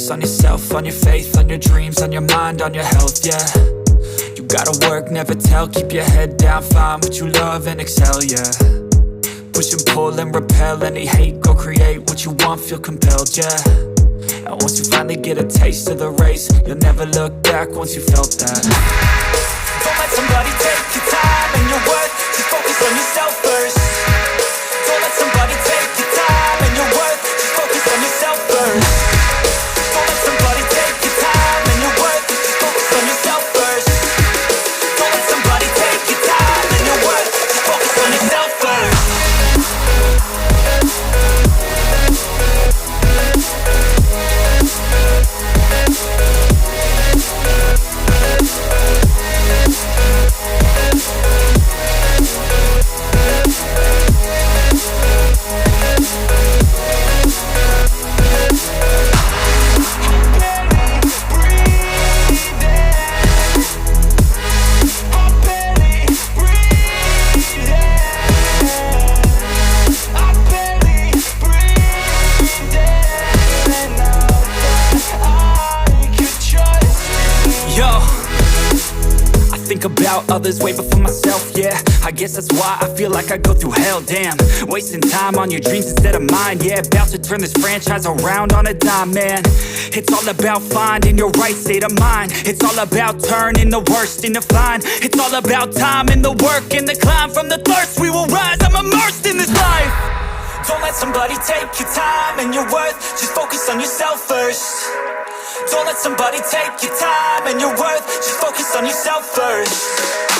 focus on yourself, on your faith, on your dreams, on your mind, on your health, yeah. You gotta work, never tell, keep your head down, find what you love and excel, yeah. Push and pull and repel any hate, go create what you want, feel compelled, yeah. And once you finally get a taste of the race, you'll never look back once you felt that. Don't let somebody take your time and your worth, just focus on yourself first. Don't let somebody take your time and your worth, just focus on yourself first. Don't let somebody take your time and your worth, just focus on yourself first. Don't let somebody take your time and your worth, just focus on yourself first. About others way before myself, yeah. I guess that's why I feel like I go through hell, damn. Wasting time on your dreams instead of mine, yeah. About to turn this franchise around on a dime, man. It's all about finding your right state of mind. It's all about turning the worst into fine. It's all about time and the work and the climb. From the thirst we will rise, I'm immersed in this life. Don't let somebody take your time and your worth, just focus on yourself first. Don't let somebody take your time and your worth, just focus on yourself first.